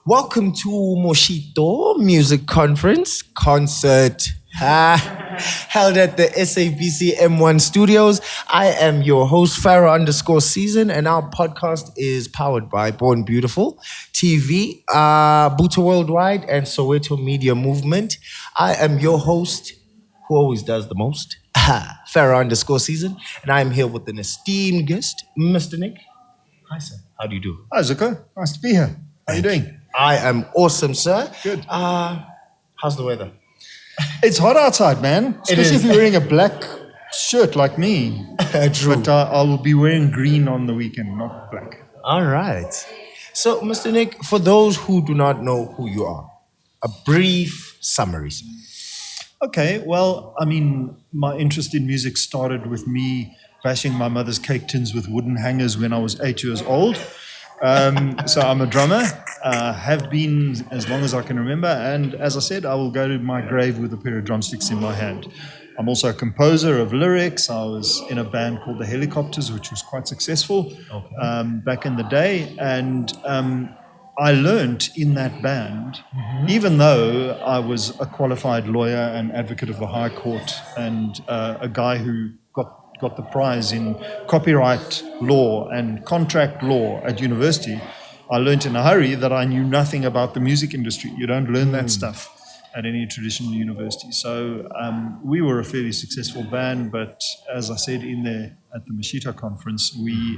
Welcome to Moshito Music Conference concert held at the SABC M1 Studios. I am your host, Farah_season, and our podcast is powered by Born Beautiful TV, Buta Worldwide, and Soweto Media Movement. I am your host, who always does the most, Farah_season, and I am here with an esteemed guest, Mr. Nick. Hi, sir. How do you do? Hi, Zuko. Nice to be here. How are you doing? I am awesome, sir. Good. How's the weather? It's hot outside, man. Especially is. if you're wearing a black shirt like me. True. But I will be wearing green on the weekend, not black. All right. So, Mr. Nick, for those who do not know who you are, a brief summary, sir. Okay, well, my interest in music started with me bashing my mother's cake tins with wooden hangers when I was 8 years old. So I'm a drummer, have been as long as I can remember, and as I said, I will go to my grave with a pair of drumsticks in my hand. I'm also a composer of lyrics. I was in a band called the Helicopters, which was quite successful back in the day, and I learned in that band, even though I was a qualified lawyer and advocate of the High Court and a guy who got the prize in copyright law and contract law at university, I learned in a hurry that I knew nothing about the music industry. You don't learn that stuff at any traditional university. So we were a fairly successful band, but as I said at the Moshito conference, we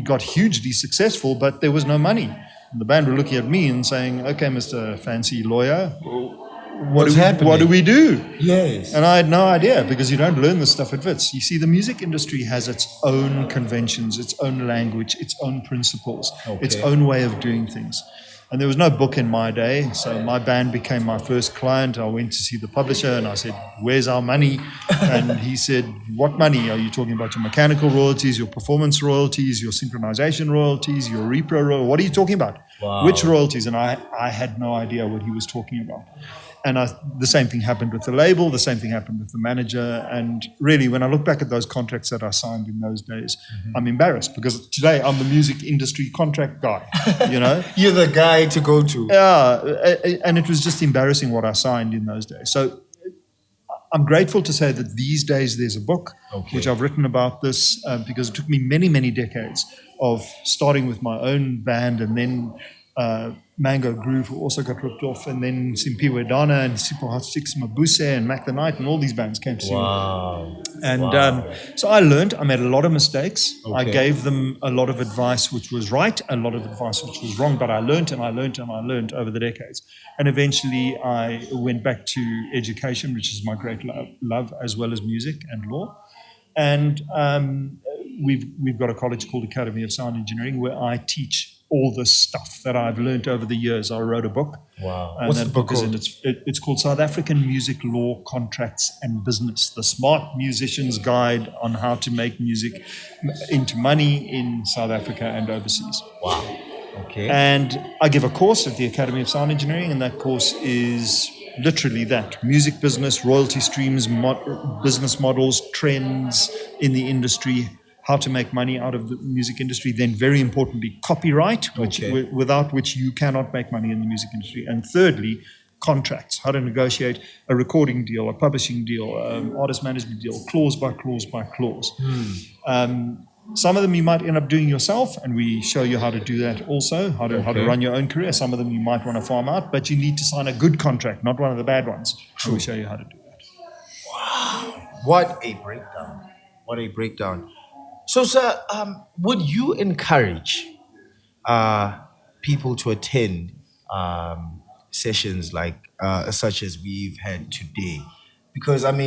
got hugely successful, but there was no money. And the band were looking at me and saying, "Okay, Mr. Fancy Lawyer, what do we do?" Yes. And I had no idea, because you don't learn this stuff at Wits. You see, the music industry has its own conventions, its own language, its own principles, its own way of doing things. And there was no book in my day, so my band became my first client. I went to see the publisher and I said, "Where's our money?" And he said, "What money? Are you talking about your mechanical royalties, your performance royalties, your synchronization royalties, your repro royalties? What are you talking about? Wow. Which royalties?" And I had no idea what he was talking about. And the same thing happened with the label, the same thing happened with the manager. And really, when I look back at those contracts that I signed in those days, I'm embarrassed, because today I'm the music industry contract guy, you know? You're the guy to go to. Yeah, and it was just embarrassing what I signed in those days. So I'm grateful to say that these days there's a book, which I've written about this, because it took me many, many decades of starting with my own band, and then Mango Groove, who also got ripped off, and then Simpiwe Dana and Sipho Hot Six Mabuse and Mac the Knight, and all these bands came to see me. And so I learned. I made a lot of mistakes. I gave them a lot of advice which was right, a lot of advice which was wrong, but I learned and I learned and I learned over the decades. And eventually I went back to education, which is my great love, as well as music and law. And we've got a college called Academy of Sound Engineering, where I teach all this stuff that I've learned over the years. I wrote a book. Wow. And What's that the book is called? it's called South African Music Law, Contracts and Business, the Smart Musician's Guide on How to Make Music into Money in South Africa and Overseas. Wow. Okay. And I give a course at the Academy of Sound Engineering, and that course is literally that: music business, royalty streams, business models, trends in the industry, how to make money out of the music industry, then very importantly, copyright, without which you cannot make money in the music industry. And thirdly, contracts, how to negotiate a recording deal, a publishing deal, artist management deal, clause by clause by clause. Some of them you might end up doing yourself, and we show you how to do that also, how to run your own career. Some of them you might want to farm out, but you need to sign a good contract, not one of the bad ones. So we show you how to do that. Wow. What a breakdown. What a breakdown. So, sir, would you encourage people to attend sessions like such as we've had today? Because, at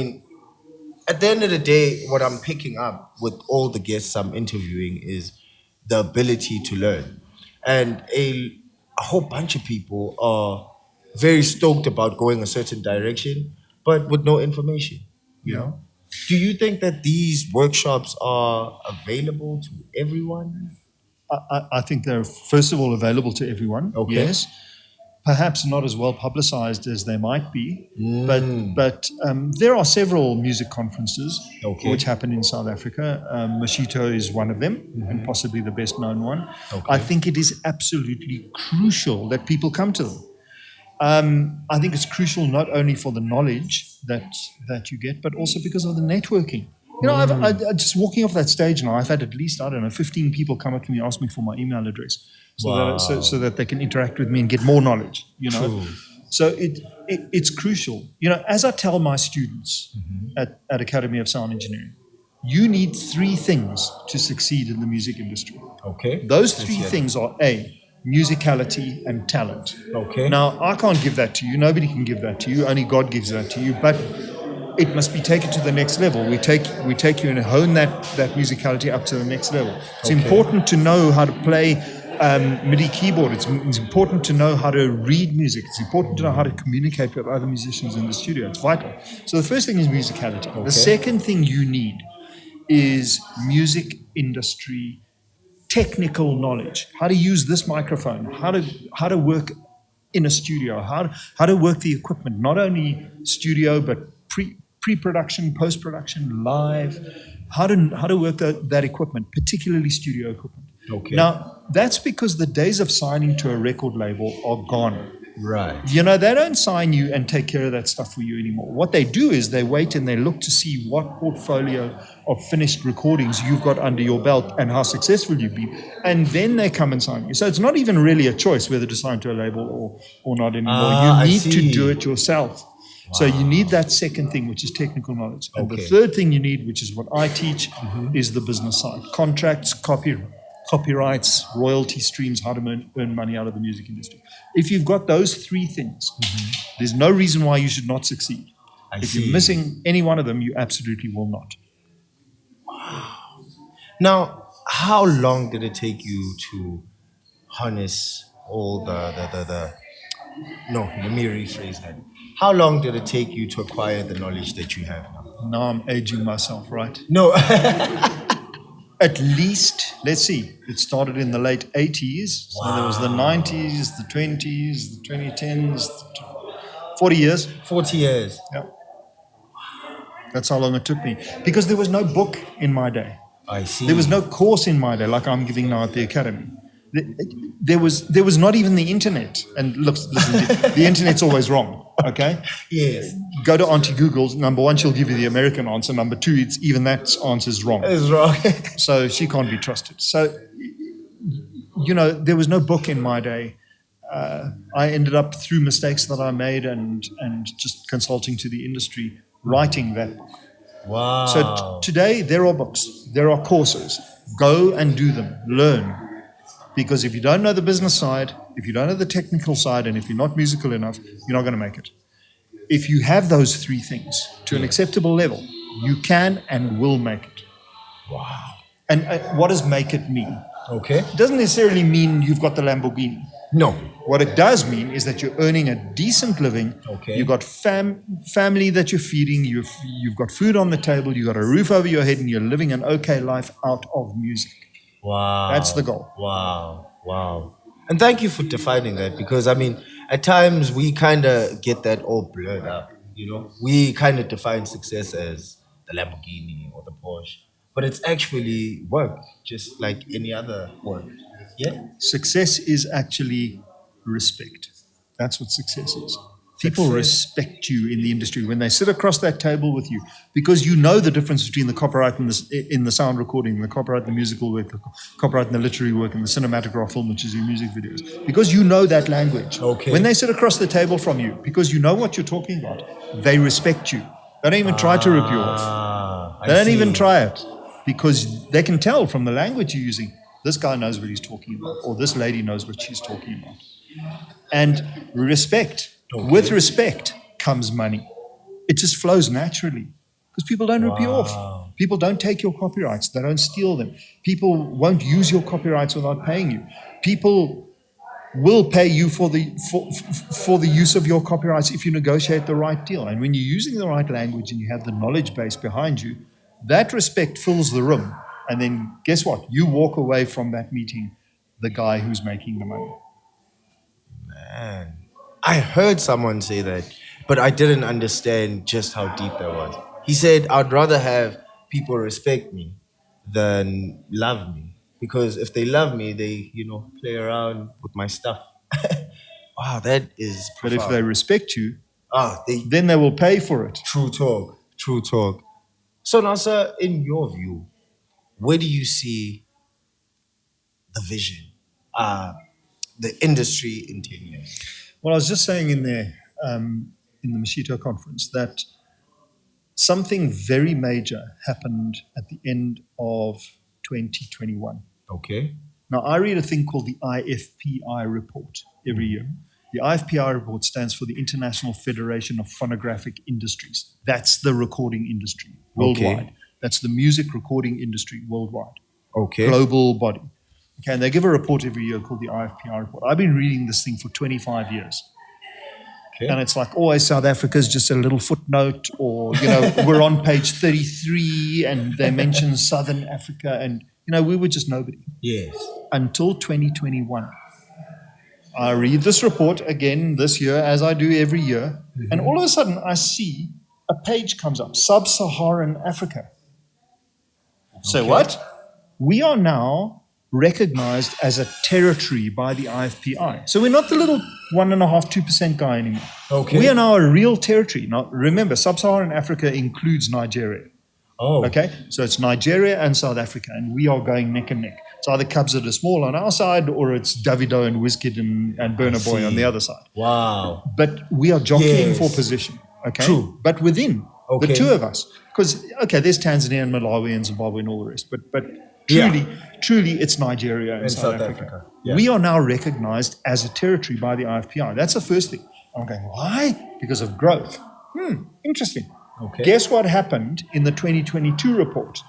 the end of the day, what I'm picking up with all the guests I'm interviewing is the ability to learn. And a whole bunch of people are very stoked about going a certain direction, but with no information, you know? Do you think that these workshops are available to everyone? I think they're, first of all, available to everyone, yes. perhaps not as well publicized as they might be, but there are several music conferences which happen in South Africa. Moshito is one of them, and possibly the best known one. I think it is absolutely crucial that people come to them. I think it's crucial not only for the knowledge that you get, but also because of the networking. You know, I just walking off that stage now, I've had at least, I don't know, 15 people come up to me, ask me for my email address so that they can interact with me and get more knowledge, you know. True. So it's crucial. You know, as I tell my students at Academy of Sound Engineering, you need three things to succeed in the music industry. Okay. Those three things are A, musicality and talent. Okay. Now, I can't give that to you. Nobody can give that to you. Only God gives that to you. But it must be taken to the next level. We take you and hone that musicality up to the next level. It's important to know how to play MIDI keyboard. It's important to know how to read music. It's important to know how to communicate with other musicians in the studio. It's vital. So the first thing is musicality. The second thing you need is music industry technical knowledge. How to use this microphone. How to work in a studio. How to work the equipment. Not only studio, but pre-production, post-production, live, how to work that equipment, particularly studio equipment. Okay. Now, that's because the days of signing to a record label are gone. Right. You know, they don't sign you and take care of that stuff for you anymore. What they do is they wait and they look to see what portfolio of finished recordings you've got under your belt and how successful you've been. And then they come and sign you. So it's not even really a choice whether to sign to a label or not anymore. You need to do it yourself. Wow. So you need that second thing, which is technical knowledge. And the third thing you need, which is what I teach, is the business side. Contracts, copyrights, royalty streams, how to earn money out of the music industry. If you've got those three things, there's no reason why you should not succeed. If you're missing any one of them, you absolutely will not. Wow. Now, how long did it take you to harness all no, let me rephrase that. How long did it take you to acquire the knowledge that you have now? Now I'm aging myself, right? No. At least, let's see, it started in the late 80s. So there was the 90s, the 20s, the 2010s, 40 years. 40 years. Yeah. That's how long it took me. Because there was no book in my day. I see. There was no course in my day like I'm giving now at the academy. There was not even the internet. And listen, the internet's always wrong. Okay? Yes. Go to Auntie Google. Number one, she'll give you the American answer. Number two, it's even that answer's wrong. It's wrong. So she can't be trusted. So, you know, there was no book in my day. I ended up, through mistakes that I made and just consulting to the industry, writing that book. Wow. So today, there are books. There are courses. Go and do them. Learn. Because if you don't know the business side, if you don't know the technical side, and if you're not musical enough, you're not going to make it. If you have those three things to an acceptable level, you can and will make it. Wow. And what does make it mean? Okay. It doesn't necessarily mean you've got the Lamborghini. No. What it does mean is that you're earning a decent living. Okay. You've got family that you're feeding. You've got food on the table. You've got a roof over your head, and you're living an okay life out of music. Wow. That's the goal. Wow. And thank you for defining that, because, I mean, at times we kind of get that all blurred up, you know? We kind of define success as the Lamborghini or the Porsche, but it's actually work, just like any other work. Yeah? Success is actually respect. That's what success is. People respect you in the industry when they sit across that table with you, because you know the difference between the copyright in the sound recording, the copyright in the musical work, the copyright in the literary work, and the cinematograph film, which is your music videos. Because you know that language. Okay. When they sit across the table from you, because you know what you're talking about, they respect you. They don't even try to rip you off. They don't even try it, because they can tell from the language you're using, this guy knows what he's talking about, or this lady knows what she's talking about. And respect. Okay. With respect comes money. It just flows naturally, because people don't rip you off. People don't take your copyrights. They don't steal them. People won't use your copyrights without paying you. People will pay you for the use of your copyrights if you negotiate the right deal. And when you're using the right language and you have the knowledge base behind you, that respect fills the room. And then guess what? You walk away from that meeting the guy who's making the money. Man. I heard someone say that, but I didn't understand just how deep that was. He said, I'd rather have people respect me than love me. Because if they love me, they, play around with my stuff. Wow, that is But if they profound. respect you, They then they will pay for it. true talk. True talk. So now, sir, in your view, where do you see the vision, the industry in 10 years? Well, I was just saying in there, in the Moshito conference, that something very major happened at the end of 2021. Okay. Now, I read a thing called the IFPI report every year. The IFPI report stands for the International Federation of Phonographic Industries. That's the recording industry worldwide. Okay. That's the music recording industry worldwide. Okay. Global body. Okay, and they give a report every year called the IFPI report. I've been reading this thing for 25 years. Okay. And it's like always South Africa's just a little footnote, or, we're on page 33 and they mention Southern Africa, and, we were just nobody. Yes. Until 2021. I read this report again this year, as I do every year, and all of a sudden I see a page comes up, Sub-Saharan Africa. So Okay. what? We are now recognized as a territory by the IFPI. So we're not the little 1.5%, 2% guy anymore. Okay. We are now a real territory. Now, remember, Sub-Saharan Africa includes Nigeria. Oh. Okay, so it's Nigeria and South Africa, and we are going neck and neck. It's either Cubs that are small on our side, or it's Davido and Wizkid and Burna Boy on the other side. Wow. But we are jockeying Yes. for position. Okay, True. but within Okay. the two of us, because there's Tanzania and Malawi and Zimbabwe and all the rest, but Yeah. truly, it's Nigeria and South Africa. Yeah. We are now recognized as a territory by the IFPI. That's the first thing. I'm going, why? Because of growth. Interesting. Okay. Guess what happened in the 2022 report?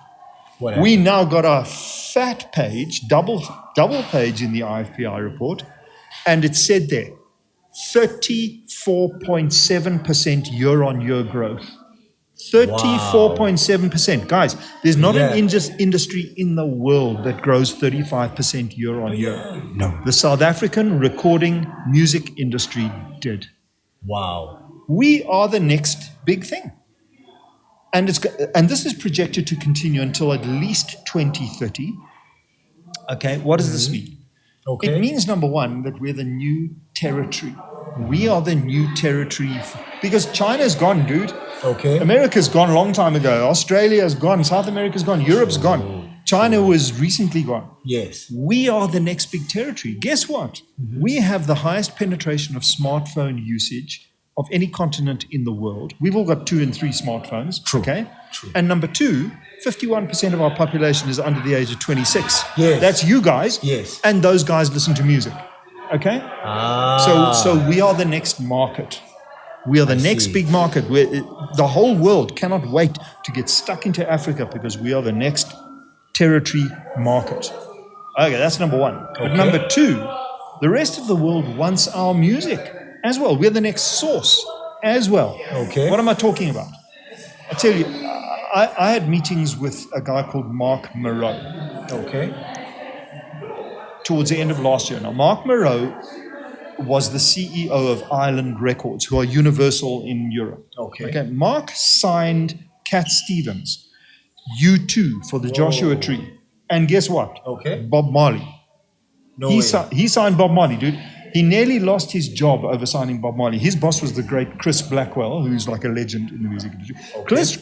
What We happened? now got a fat page, double page in the IFPI report, and it said there 34.7% year-on-year growth. 34.7%. Guys, there's not Yeah. an industry in the world that grows 35% year-on-year. No. The South African recording music industry did. Wow. We are the next big thing. And this is projected to continue until at least 2030. Okay, what does this mean? Okay. It means, number one, that we're the new territory. We are the new territory because China's gone, dude. Okay. America's gone a long time ago. Australia's gone. South America's gone. Europe's gone. China was recently gone. Yes. We are the next big territory. Guess what? We have the highest penetration of smartphone usage of any continent in the world. We've all got 2 and 3 smartphones. True. Okay? True. And number 2, 51% of our population is under the age of 26. Yes. That's you guys. Yes. And those guys listen to music. Okay? So we are the next market. We are the next see. big market. The whole world cannot wait to get stuck into Africa because we are the next territory market. Okay, that's number 1. But number 2, the rest of the world wants our music as well. We're the next source as well. Okay. What am I talking about? I tell you, I had meetings with a guy called Mark Moreau Okay. towards the end of last year. Now, Mark Moreau was the CEO of Island Records, who are universal in Europe. Okay. Mark signed Cat Stevens, U2 for the Joshua Tree. And guess what? Okay. Bob Marley. No He way. signed Bob Marley, dude. He nearly lost his job over signing Bob Marley. His boss was the great Chris Blackwell, who's like a legend in the music industry.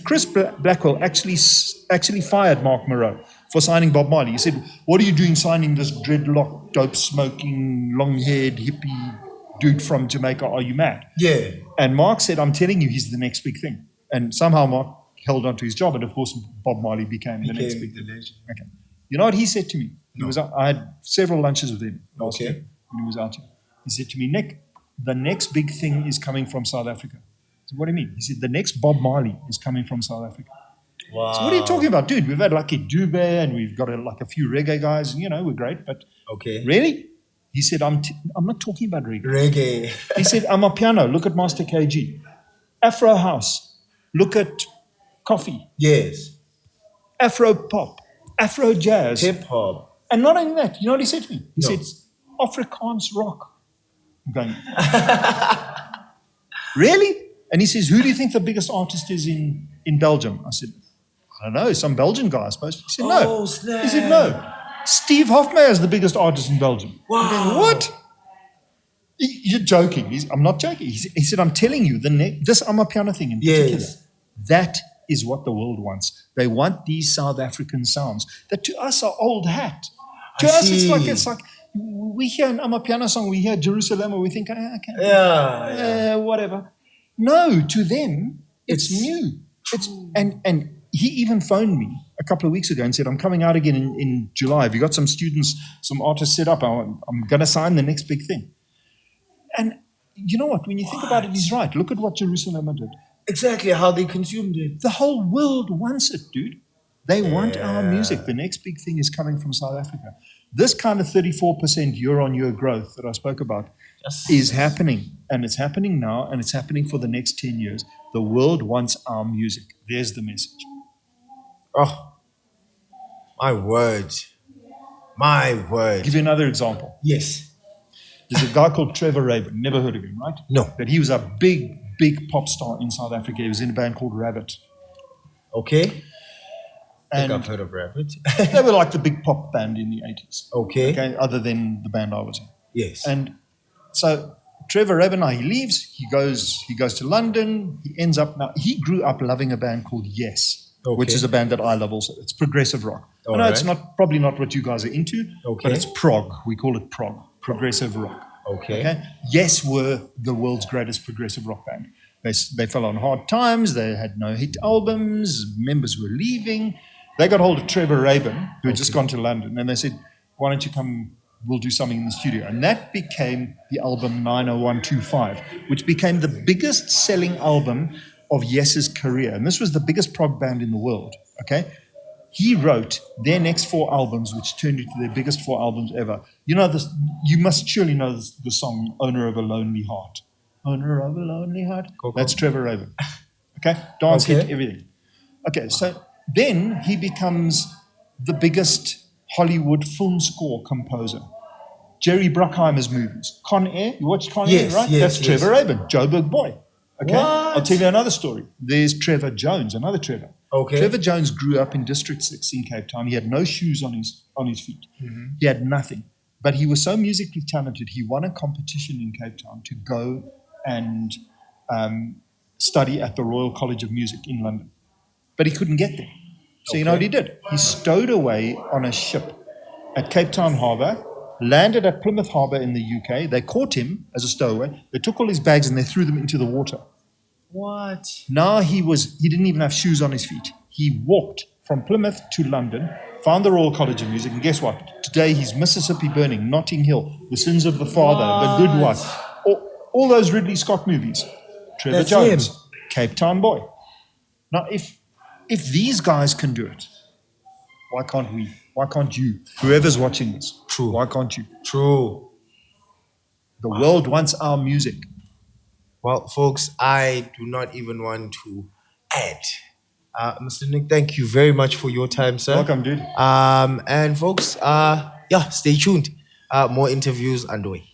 Chris Blackwell actually fired Mark Moreau for signing Bob Marley. He said, "What are you doing signing this dreadlock, dope-smoking, long-haired, hippie dude from Jamaica? Are you mad?" Yeah. And Mark said, "I'm telling you, he's the next big thing." And somehow Mark held on to his job, and of course Bob Marley became the next big thing. Okay. You know what he said to me? I had several lunches with him last year when he was out here. He said to me, "Nick, the next big thing is coming from South Africa." I said, "What do you mean?" He said, "The next Bob Marley is coming from South Africa." Wow. So what are you talking about, dude? We've had Lucky Dube and we've got a few reggae guys, and, we're great, but really? He said, I'm not talking about reggae. Reggae. He said, "I'm a piano, look at Master KG. Afro house, look at Coffee. Yes. Afro pop, Afro jazz. Hip hop. And not only that, you know what he said to me? He No. said, Afrikaans rock. I'm going, really? And he says, who do you think the biggest artist is in Belgium? I said, I don't know, some Belgian guy, I suppose. He said, no. Oh, snap. He said, no. Steve Hofmeyer is the biggest artist in Belgium. Wow. I'm going, what? You're joking. I'm not joking. He said, I'm telling you, this Amapiano thing in particular, that is what the world wants. They want these South African sounds that to us are old hat. To us, it's like we hear an Amapiano song, we hear Jerusalem, or we think, okay, whatever. No, to them, it's new. And he even phoned me a couple of weeks ago and said, I'm coming out again in July. Have you got some students, some artists set up? I'm going to sign the next big thing. And you know what? When you think about it, he's right. Look at what Jerusalem did. Exactly how they consumed it. The whole world wants it, dude. They want our music. The next big thing is coming from South Africa. This kind of 34% year-on-year growth that I spoke about is happening. And it's happening now, and it's happening for the next 10 years. The world wants our music. There's the message. Oh, my word. My word. Give you another example. Yes. There's a guy called Trevor Rabin. Never heard of him, right? No. But he was a big pop star in South Africa. He was in a band called Rabbit. Okay. I And think I've heard of Rabbit. they were like the big pop band in the 80s. Okay. Other than the band I was in. Yes. And so Trevor Rabin, he leaves. He goes to London. He ends up now. He grew up loving a band called Yes, which is a band that I love also. It's progressive rock. I know it's probably not what you guys are into, but it's prog. We call it prog, progressive rock. Okay. Yes were the world's greatest progressive rock band. They fell on hard times. They had no hit albums. Members were leaving. They got hold of Trevor Rabin, who had just gone to London, and they said, why don't you come, we'll do something in the studio. And that became the album 90125, which became the biggest selling album of Yes's career. And this was the biggest prog band in the world, okay? He wrote their next 4 albums, which turned into their biggest 4 albums ever. You know this. You must surely know the song "Owner of a Lonely Heart." Owner of a Lonely Heart. That's Trevor Rabin. Okay, dance hit, everything. Okay, so then he becomes the biggest Hollywood film score composer. Jerry Bruckheimer's movies, Con Air. You watched Con Air, right? That's Trevor Rabin, Joburg boy. Okay, I'll tell you another story. There's Trevor Jones, another Trevor. Okay. Trevor Jones grew up in District 6 in Cape Town. He had no shoes on his feet. He had nothing. But he was so musically talented, he won a competition in Cape Town to go and study at the Royal College of Music in London. But he couldn't get there. So you know what he did? He stowed away on a ship at Cape Town Harbour, landed at Plymouth Harbour in the UK. They caught him as a stowaway. They took all his bags and they threw them into the water. What? Now he didn't even have shoes on his feet. He walked from Plymouth to London, found the Royal College of Music, and guess what? Today he's Mississippi Burning, Notting Hill, The Sins of the Father, The Good Wife, all those Ridley Scott movies. Trevor Jones, Cape Town boy. Now if these guys can do it, why can't we? Why can't you? Whoever's watching this. True. Why can't you? True. The world wants our music. Well, folks, I do not even want to add. Mr. Nick, thank you very much for your time, sir. Welcome, dude. And folks, stay tuned. More interviews underway.